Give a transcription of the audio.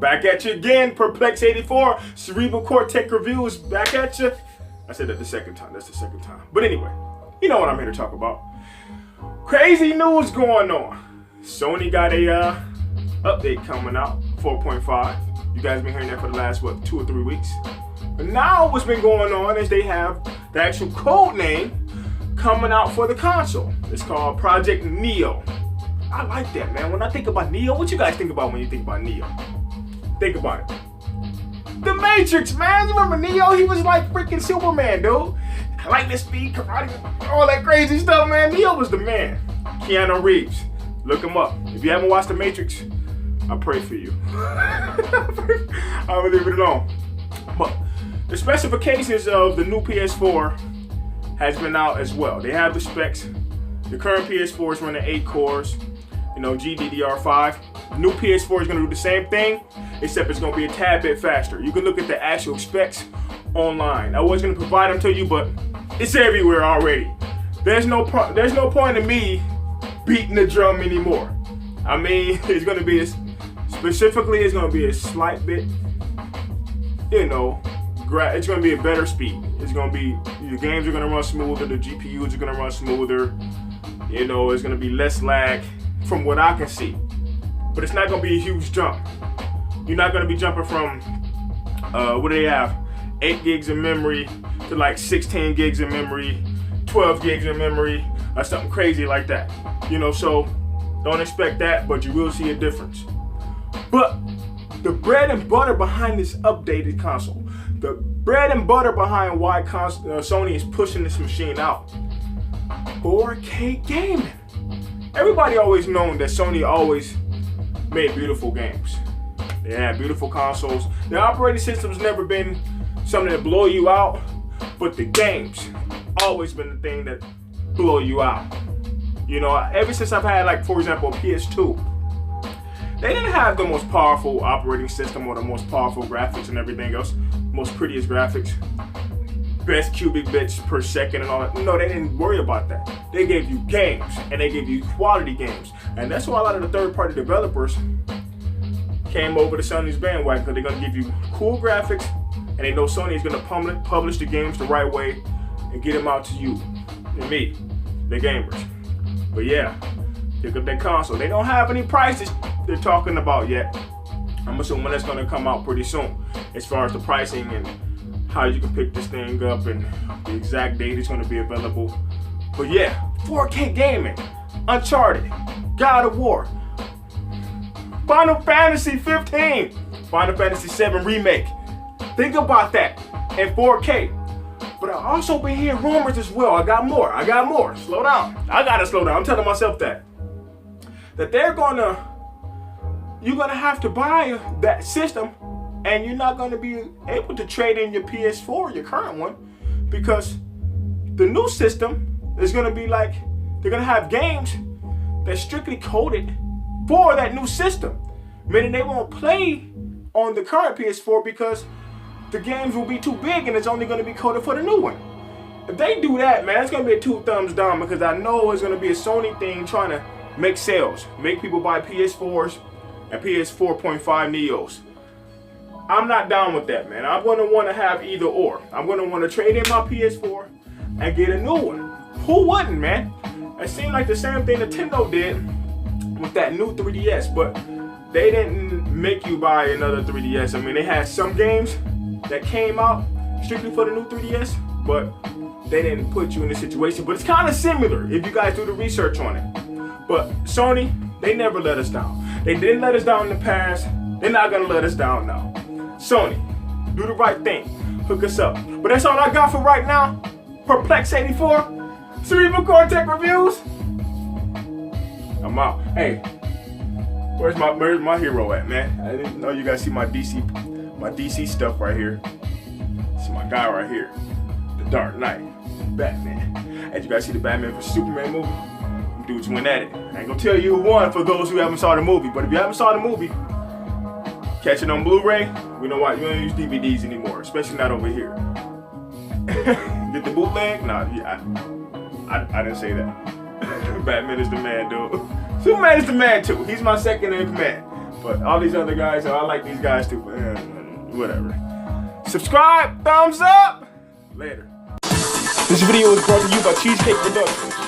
Back at you again, Perplex84, Cerebral Cortex Reviews, back at you. I said that the second time, that's the second time. But anyway, you know what I'm here to talk about. Crazy news going on. Sony got a update coming out, 4.5. You guys been hearing that for the last, 2 or 3 weeks? But now what's been going on is they have the actual code name coming out for the console. It's called Project Neo. I like that, man. When I think about Neo, what you guys think about when you think about Neo? Think about it. The Matrix, man. You remember Neo? He was like freaking Superman, dude. Lightning speed, karate, all that crazy stuff, man. Neo was the man. Keanu Reeves. Look him up. If you haven't watched The Matrix, I pray for you. I will leave it alone. But the specifications of the new PS4 has been out as well. They have the specs. The current PS4 is running 8 cores, GDDR5. The new PS4 is going to do the same thing, except it's going to be a tad bit faster. You can look at the actual specs online. I was going to provide them to you, but it's everywhere already. There's no point in me beating the drum anymore. I mean, it's going to be specifically, it's going to be a slight bit, it's going to be a better speed. It's going to be, the games are going to run smoother, the GPUs are going to run smoother. It's going to be less lag from what I can see. But it's not going to be a huge jump. You're not going to be jumping from, what do they have? 8 gigs of memory to like 16 gigs of memory, 12 gigs of memory, or something crazy like that. So don't expect that, but you will see a difference. But the bread and butter behind this updated console, the bread and butter behind why Sony is pushing this machine out, 4K gaming. Everybody always known that Sony always made beautiful games. They had beautiful consoles. The operating system's never been something that blow you out, but the games always been the thing that blow you out. Ever since I've had, like, for example, a PS2, they didn't have the most powerful operating system or the most powerful graphics and everything else, most prettiest graphics, best cubic bits per second and all that. No, they didn't worry about that. They gave you games, and they gave you quality games. And that's why a lot of the third-party developers came over to Sony's bandwagon, because they're going to give you cool graphics, and they know Sony is going to publish the games the right way and get them out to you and me, the gamers. But yeah, pick up that console. They don't have any prices they're talking about yet. I'm assuming that's going to come out pretty soon, as far as the pricing and how you can pick this thing up and the exact date it's going to be available. But yeah, 4K gaming, Uncharted, God of War, Final Fantasy 15, Final Fantasy 7 Remake. Think about that in 4K. But I also been hearing rumors as well. I got more. Slow down. I gotta slow down. I'm telling myself that you're gonna have to buy that system, and you're not gonna be able to trade in your PS4, your current one, because the new system is gonna be like, they're gonna have games that's strictly coded for that new system, meaning they won't play on the current PS4 because the games will be too big and it's only going to be coded for the new one. If they do that, man, it's going to be a 2 thumbs down, because I know it's going to be a Sony thing trying to make sales, make people buy PS4s and PS4.5 Neos. I'm not down with that, man. I'm going to want to have either or. I'm going to want to trade in my PS4 and get a new one. Who wouldn't, man? It seemed like the same thing Nintendo did with that new 3DS, but they didn't make you buy another 3DS. I mean, they had some games that came out strictly for the new 3DS, but they didn't put you in this situation. But it's kind of similar if you guys do the research on it. But Sony, they never let us down. They didn't let us down in the past. They're not gonna let us down now. Sony, do the right thing. Hook us up. But that's all I got for right now. Perplex84, Cerebral Cortex Reviews. I'm out. Hey, where's my hero at, man? I didn't know you guys see my DC stuff right here. This is my guy right here, the Dark Knight, Batman. As you guys see the Batman vs Superman movie, them dudes went at it. I ain't gonna tell you who won for those who haven't saw the movie, but if you haven't saw the movie, catch it on Blu-ray. We know why you don't use DVDs anymore, especially not over here. Get the bootleg? Nah, yeah, I didn't say that. Batman is the man, dude. Superman is the man too. He's my second in command. But all these other guys, I like these guys too. But whatever. Subscribe, thumbs up. Later. This video is brought to you by Cheesecake Productions.